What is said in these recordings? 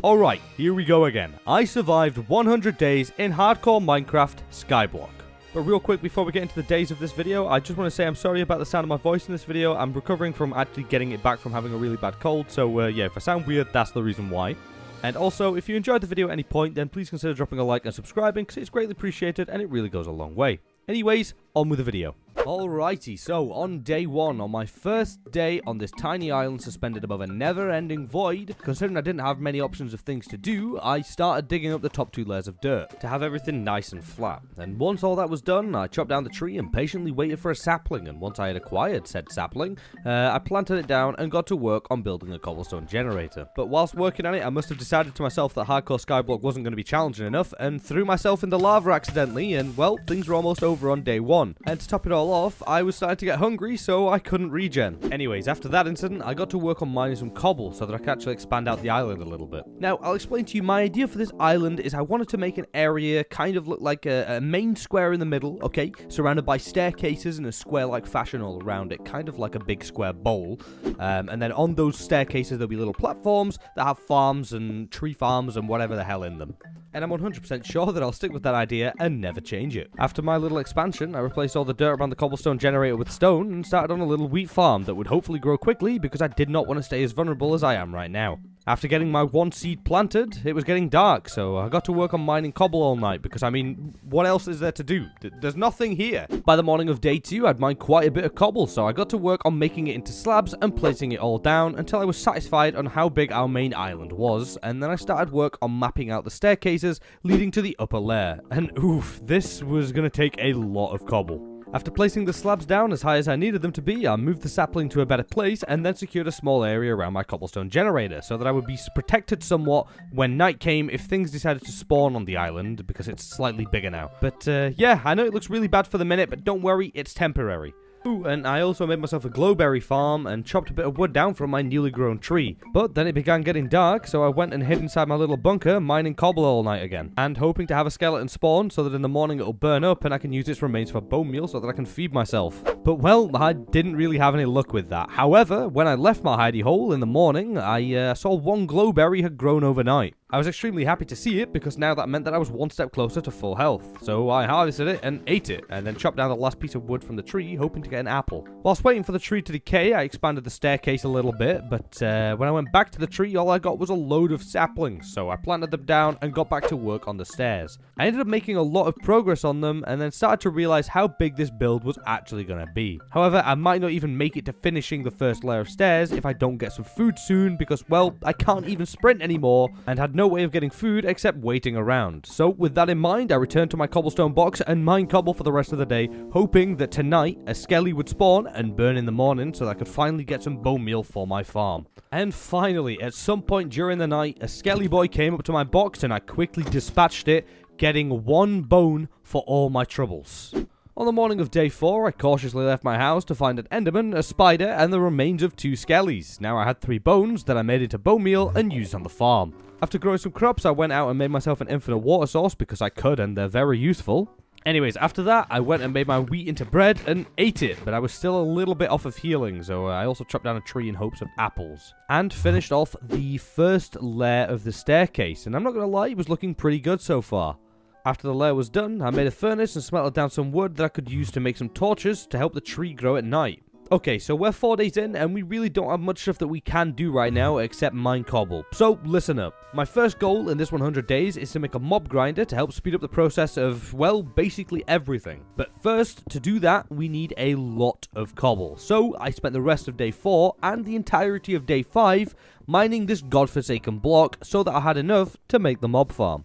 Alright, here we go again. I survived 100 days in hardcore Minecraft Skyblock. But real quick, before we get into the days of this video, I just want to say I'm sorry about the sound of my voice in this video. I'm recovering from actually getting it back from having a really bad cold. So yeah, if I sound weird, that's the reason why. And also, if you enjoyed the video at any point, then please consider dropping a like and subscribing, because it's greatly appreciated and it really goes a long way. Anyways, on with the video. Alrighty, so on day 1, on my first day on this tiny island suspended above a never-ending void, considering I didn't have many options of things to do, I started digging up the top 2 layers of dirt to have everything nice and flat. And once all that was done, I chopped down the tree and patiently waited for a sapling, and once I had acquired said sapling, I planted it down and got to work on building a cobblestone generator. But whilst working on it, I must have decided to myself that hardcore skyblock wasn't going to be challenging enough, and threw myself in the lava accidentally, and well, things were almost over on day 1. And to top it all off, I was starting to get hungry, so I couldn't regen. Anyways, after that incident, I got to work on mining some cobble so that I could actually expand out the island a little bit. Now, I'll explain to you, my idea for this island is I wanted to make an area kind of look like a main square in the middle, okay, surrounded by staircases in a square-like fashion all around it, kind of like a big square bowl. And then on those staircases, there'll be little platforms that have farms and tree farms and whatever the hell in them. And I'm 100% sure that I'll stick with that idea and never change it. After my little expansion, I replaced all the dirt around the cobblestone generator with stone and started on a little wheat farm that would hopefully grow quickly because I did not want to stay as vulnerable as I am right now. After getting my 1 seed planted, it was getting dark, so I got to work on mining cobble all night because, I mean, what else is there to do? There's nothing here. By the morning of day 2, I'd mined quite a bit of cobble, so I got to work on making it into slabs and placing it all down until I was satisfied on how big our main island was, and then I started work on mapping out the staircases leading to the upper layer. And oof, this was going to take a lot of cobble. After placing the slabs down as high as I needed them to be, I moved the sapling to a better place and then secured a small area around my cobblestone generator so that I would be protected somewhat when night came if things decided to spawn on the island, because it's slightly bigger now. But yeah, I know it looks really bad for the minute, but don't worry, it's temporary. Ooh, and I also made myself a glowberry farm and chopped a bit of wood down from my newly grown tree. But then it began getting dark, so I went and hid inside my little bunker, mining cobble all night again. And hoping to have a skeleton spawn so that in the morning it'll burn up and I can use its remains for bone meal so that I can feed myself. But well, I didn't really have any luck with that. However, when I left my hidey hole in the morning, I saw 1 glowberry had grown overnight. I was extremely happy to see it because now that meant that I was 1 step closer to full health. So I harvested it and ate it, and then chopped down the last piece of wood from the tree, hoping to get an apple. Whilst waiting for the tree to decay, I expanded the staircase a little bit, but when I went back to the tree, all I got was a load of saplings, so I planted them down and got back to work on the stairs. I ended up making a lot of progress on them, and then started to realize how big this build was actually going to be. However, I might not even make it to finishing the first layer of stairs if I don't get some food soon, because, well, I can't even sprint anymore, and had no way of getting food except waiting around. So with that in mind, I returned to my cobblestone box and mined cobble for the rest of the day, hoping that tonight a skelly would spawn and burn in the morning so that I could finally get some bone meal for my farm. And finally, at some point during the night, a skelly boy came up to my box and I quickly dispatched it, getting 1 bone for all my troubles. On the morning of day 4, I cautiously left my house to find an enderman, a spider, and the remains of 2 skellies. Now I had 3 bones that I made into bone meal and used on the farm. After growing some crops, I went out and made myself an infinite water source because I could, and they're very useful. Anyways, after that, I went and made my wheat into bread and ate it, but I was still a little bit off of healing, so I also chopped down a tree in hopes of apples. And finished off the first layer of the staircase, and I'm not going to lie, it was looking pretty good so far. After the layer was done, I made a furnace and smelted down some wood that I could use to make some torches to help the tree grow at night. Okay, so we're 4 days in, and we really don't have much stuff that we can do right now except mine cobble. So, listen up. My first goal in this 100 days is to make a mob grinder to help speed up the process of, well, basically everything. But first, to do that, we need a lot of cobble. So, I spent the rest of day 4 and the entirety of day 5 mining this godforsaken block so that I had enough to make the mob farm.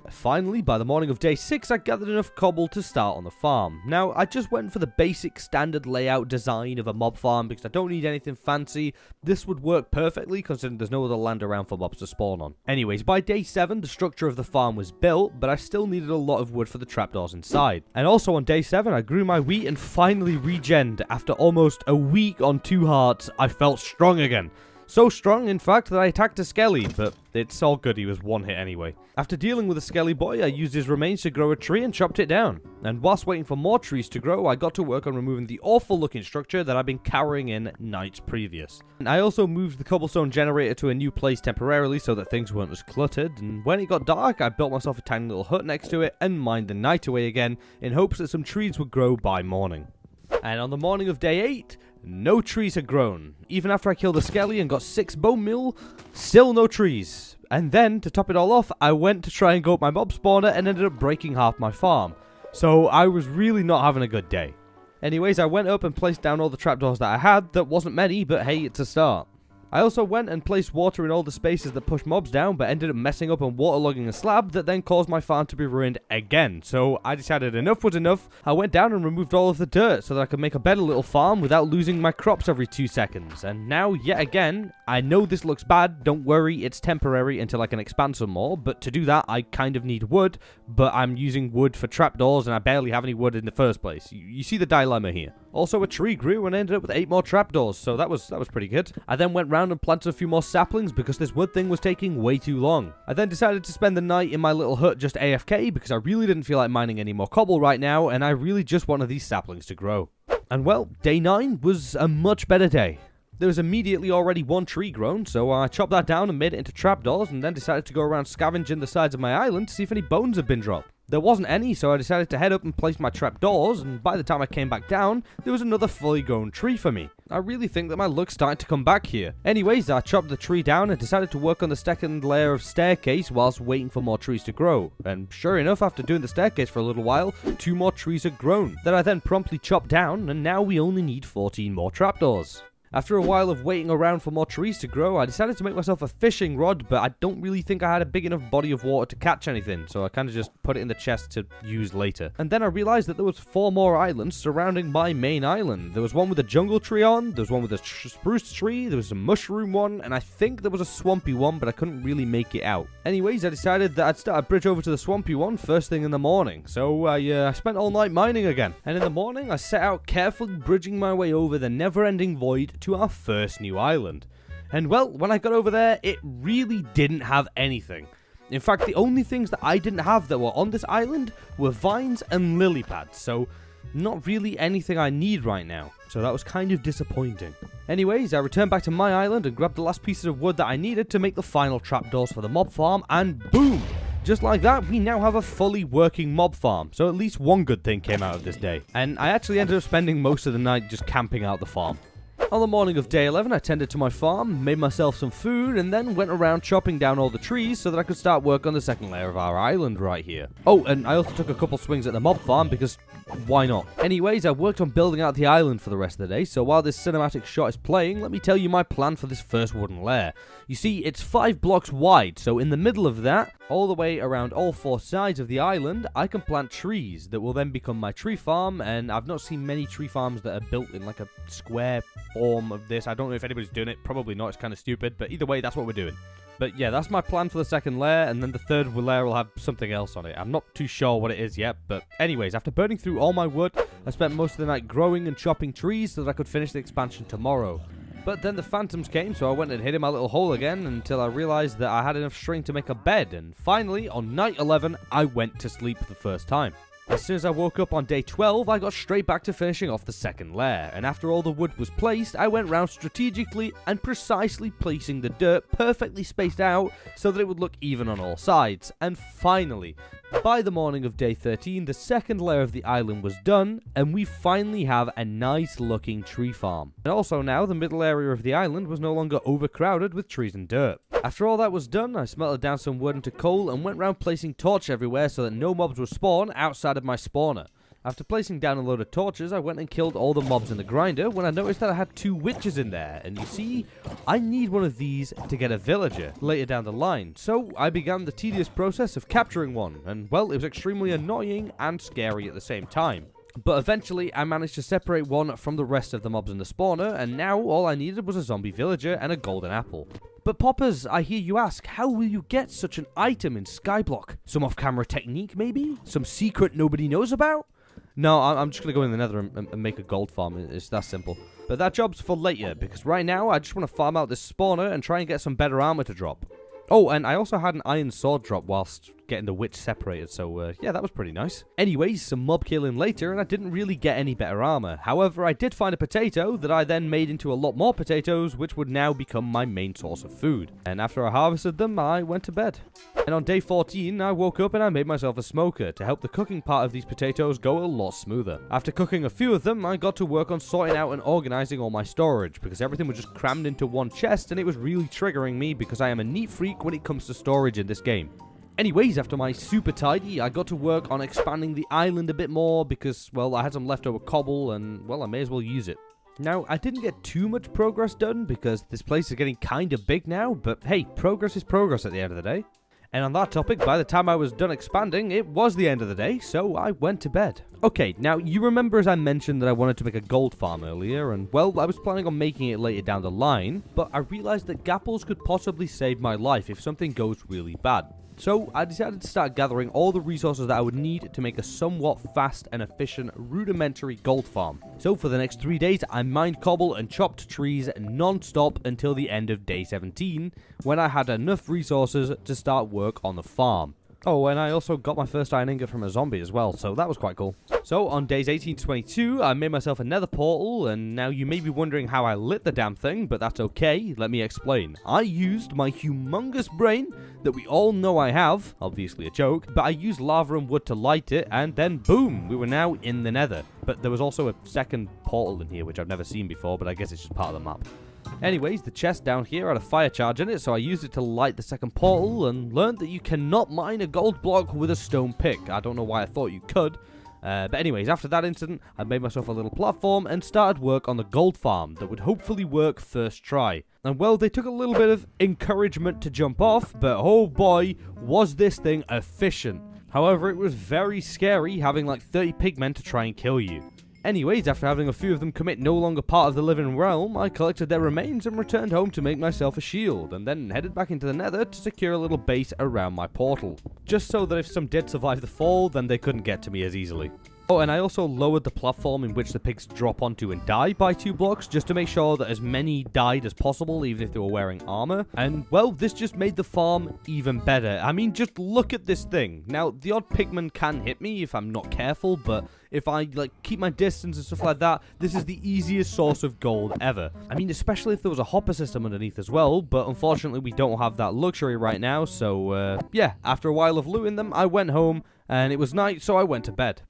Finally, by the morning of day 6, I gathered enough cobble to start on the farm. Now, I just went for the basic standard layout design of a mob farm because I don't need anything fancy. This would work perfectly considering there's no other land around for mobs to spawn on. Anyways, by day 7, the structure of the farm was built, but I still needed a lot of wood for the trapdoors inside. And also on day 7, I grew my wheat and finally regened. After almost a week on 2 hearts, I felt strong again. So strong, in fact, that I attacked a skelly, but it's all good, he was one hit anyway. After dealing with a skelly boy, I used his remains to grow a tree and chopped it down. And whilst waiting for more trees to grow, I got to work on removing the awful looking structure that I'd been cowering in nights previous. And I also moved the cobblestone generator to a new place temporarily so that things weren't as cluttered, and when it got dark, I built myself a tiny little hut next to it and mined the night away again in hopes that some trees would grow by morning. And on the morning of day 8, no trees had grown. Even after I killed a skelly and got 6 bone meal, still no trees. And then, to top it all off, I went to try and go up my mob spawner and ended up breaking half my farm. So I was really not having a good day. Anyways, I went up and placed down all the trapdoors that I had. That wasn't many, but hey, it's a start. I also went and placed water in all the spaces that push mobs down, but ended up messing up and waterlogging a slab that then caused my farm to be ruined again. So I decided enough was enough. I went down and removed all of the dirt so that I could make a better little farm without losing my crops every 2 seconds. And now, yet again, I know this looks bad, don't worry, it's temporary until I can expand some more, but to do that I kind of need wood, but I'm using wood for trapdoors and I barely have any wood in the first place. You see the dilemma here. Also, a tree grew and ended up with 8 more trapdoors, so that was pretty good. I then went round and planted a few more saplings because this wood thing was taking way too long. I then decided to spend the night in my little hut just AFK because I really didn't feel like mining any more cobble right now, and I really just wanted these saplings to grow. And well, day 9 was a much better day. There was immediately already 1 tree grown, so I chopped that down and made it into trapdoors, and then decided to go around scavenging the sides of my island to see if any bones had been dropped. There wasn't any, so I decided to head up and place my trapdoors, and by the time I came back down, there was another fully grown tree for me. I really think that my luck's starting to come back here. Anyways, I chopped the tree down and decided to work on the second layer of staircase whilst waiting for more trees to grow. And sure enough, after doing the staircase for a little while, 2 more trees had grown, that I then promptly chopped down, and now we only need 14 more trapdoors. After a while of waiting around for more trees to grow, I decided to make myself a fishing rod, but I don't really think I had a big enough body of water to catch anything, so I kind of just put it in the chest to use later. And then I realized that there was 4 more islands surrounding my main island. There was one with a jungle tree on, there was one with a spruce tree, there was a mushroom one, and I think there was a swampy one, but I couldn't really make it out. Anyways, I decided that I'd start a bridge over to the swampy one first thing in the morning, so I spent all night mining again. And in the morning, I set out carefully bridging my way over the never-ending void to our first new island. And well, when I got over there, it really didn't have anything. In fact, the only things that I didn't have that were on this island were vines and lily pads, so not really anything I need right now. So that was kind of disappointing. Anyways, I returned back to my island and grabbed the last pieces of wood that I needed to make the final trapdoors for the mob farm, and boom! Just like that, we now have a fully working mob farm, so at least one good thing came out of this day. And I actually ended up spending most of the night just camping out the farm. On the morning of day 11, I tended to my farm, made myself some food, and then went around chopping down all the trees so that I could start work on the second layer of our island right here. Oh, and I also took a couple swings at the mob farm because why not? Anyways, I worked on building out the island for the rest of the day, so while this cinematic shot is playing, let me tell you my plan for this first wooden lair. You see, it's 5 blocks wide, so in the middle of that, all the way around all 4 sides of the island, I can plant trees that will then become my tree farm, and I've not seen many tree farms that are built in like a square form of this. I don't know if anybody's doing it, probably not, it's kind of stupid, but either way, that's what we're doing. But yeah, that's my plan for the second layer, and then the third layer will have something else on it. I'm not too sure what it is yet, but anyways, after burning through all my wood, I spent most of the night growing and chopping trees so that I could finish the expansion tomorrow. But then the phantoms came, so I went and hid in my little hole again until I realized that I had enough string to make a bed, and finally, on night 11, I went to sleep for the first time. As soon as I woke up on day 12, I got straight back to finishing off the second layer, and after all the wood was placed, I went round strategically and precisely placing the dirt perfectly spaced out so that it would look even on all sides. And finally, by the morning of day 13, the second layer of the island was done, and we finally have a nice looking tree farm. And also now, the middle area of the island was no longer overcrowded with trees and dirt. After all that was done, I smelted down some wood into coal and went round placing torches everywhere so that no mobs would spawn outside of my spawner. After placing down a load of torches, I went and killed all the mobs in the grinder when I noticed that I had 2 witches in there, and you see, I need one of these to get a villager later down the line, so I began the tedious process of capturing one, and well, it was extremely annoying and scary at the same time. But eventually, I managed to separate one from the rest of the mobs in the spawner, and now all I needed was a zombie villager and a golden apple. But Poppers, I hear you ask, how will you get such an item in Skyblock? Some off-camera technique, maybe? Some secret nobody knows about? No, I'm just going to go in the nether and make a gold farm. It's that simple. But that job's for later, because right now I just want to farm out this spawner and try and get some better armor to drop. Oh, and I also had an iron sword drop whilst getting the witch separated, so yeah, that was pretty nice. Anyways, some mob killing later, and I didn't really get any better armor. However, I did find a potato that I then made into a lot more potatoes, which would now become my main source of food. And after I harvested them, I went to bed. And on day 14, I woke up and I made myself a smoker to help the cooking part of these potatoes go a lot smoother. After cooking a few of them, I got to work on sorting out and organizing all my storage, because everything was just crammed into one chest, and it was really triggering me because I am a neat freak when it comes to storage in this game. Anyways, after my super tidy, I got to work on expanding the island a bit more because, well, I had some leftover cobble and, well, I may as well use it. Now, I didn't get too much progress done because this place is getting kind of big now, but hey, progress is progress at the end of the day. And on that topic, by the time I was done expanding, it was the end of the day, so I went to bed. Okay, now you remember as I mentioned that I wanted to make a gold farm earlier, and well, I was planning on making it later down the line, but I realized that gapples could possibly save my life if something goes really bad. So I decided to start gathering all the resources that I would need to make a somewhat fast and efficient rudimentary gold farm. So for the next 3 days, I mined cobble and chopped trees non-stop until the end of day 17, when I had enough resources to start work on the farm. Oh, and I also got my first iron ingot from a zombie as well, so that was quite cool. So on days 18 to 22, I made myself a nether portal, and now you may be wondering how I lit the damn thing, but that's okay, let me explain. I used my humongous brain that we all know I have, obviously a joke, but I used lava and wood to light it, and then boom, we were now in the nether. But there was also a second portal in here, which I've never seen before, but I guess it's just part of the map. Anyways, the chest down here had a fire charge in it, so I used it to light the second portal and learned that you cannot mine a gold block with a stone pick. I don't know why I thought you could. But anyways, after that incident, I made myself a little platform and started work on the gold farm that would hopefully work first try. And well, they took a little bit of encouragement to jump off, but oh boy, was this thing efficient. However, it was very scary having like 30 pigmen to try and kill you. Anyways, after having a few of them commit no longer part of the living realm, I collected their remains and returned home to make myself a shield, and then headed back into the nether to secure a little base around my portal, just so that if some did survive the fall, then they couldn't get to me as easily. Oh, and I also lowered the platform in which the pigs drop onto and die by 2 blocks, just to make sure that as many died as possible, even if they were wearing armor. And, well, this just made the farm even better. I mean, just look at this thing. Now, the odd pigman can hit me if I'm not careful, but if I, like, keep my distance and stuff like that, this is the easiest source of gold ever. I mean, especially if there was a hopper system underneath as well, but unfortunately we don't have that luxury right now, so, yeah, after a while of looting them, I went home, and it was night, so I went to bed.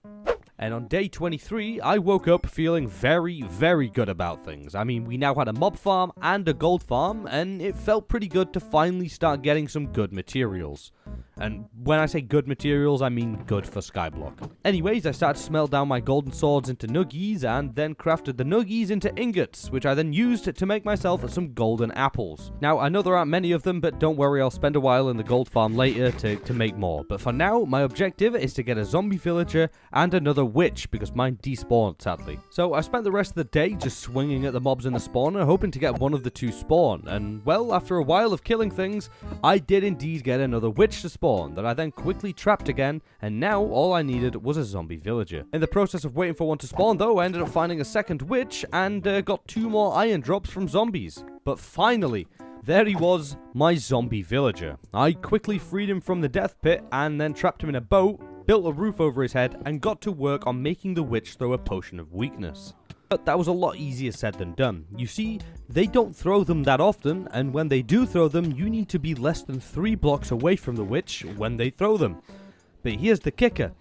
And on day 23, I woke up feeling very, very good about things. I mean, we now had a mob farm and a gold farm, and it felt pretty good to finally start getting some good materials. And when I say good materials, I mean good for Skyblock. Anyways, I started to smelt down my golden swords into nuggies, and then crafted the nuggies into ingots, which I then used to make myself some golden apples. Now, I know there aren't many of them, but don't worry, I'll spend a while in the gold farm later to make more. But for now, my objective is to get a zombie villager and another witch, because mine despawned, sadly. So I spent the rest of the day just swinging at the mobs in the spawner, hoping to get one of the 2 spawn. And, well, after a while of killing things, I did indeed get another witch to spawn, that I then quickly trapped again, and now all I needed was a zombie villager. In the process of waiting for one to spawn though, I ended up finding a second witch, and got 2 more iron drops from zombies. But finally, there he was, my zombie villager. I quickly freed him from the death pit, and then trapped him in a boat, built a roof over his head, and got to work on making the witch throw a potion of weakness. But that was a lot easier said than done. You see, they don't throw them that often, and when they do throw them, you need to be less than 3 blocks away from the witch when they throw them. But here's the kicker.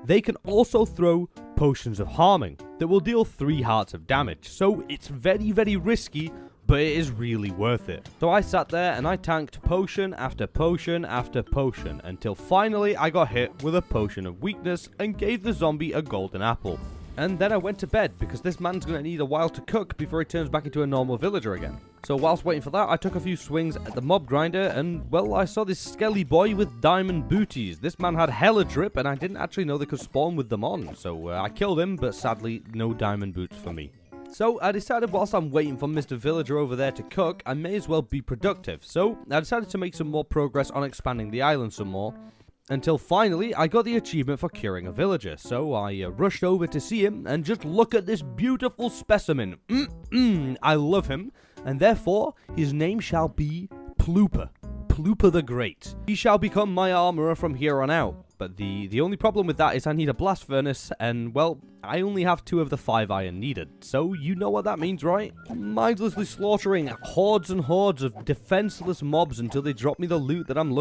They can also throw potions of harming that will deal 3 hearts of damage, so it's very, very risky, but it is really worth it. So I sat there and I tanked potion after potion after potion, until finally I got hit with a potion of weakness and gave the zombie a golden apple. And then I went to bed, because this man's going to need a while to cook before he turns back into a normal villager again. So whilst waiting for that, I took a few swings at the mob grinder, and well, I saw this skelly boy with diamond booties. This man had hella drip, and I didn't actually know they could spawn with them on. So I killed him, but sadly, no diamond boots for me. So I decided whilst I'm waiting for Mr. Villager over there to cook, I may as well be productive. So I decided to make some more progress on expanding the island some more. Until finally, I got the achievement for curing a villager, so I rushed over to see him, and just look at this beautiful specimen. I love him, and therefore, his name shall be Plooper. Plooper the Great. He shall become my armorer from here on out. But the only problem with that is I need a blast furnace, and, well, I only have 2 of the 5 iron needed. So, you know what that means, right? Mindlessly slaughtering hordes and hordes of defenseless mobs until they drop me the loot that I'm looking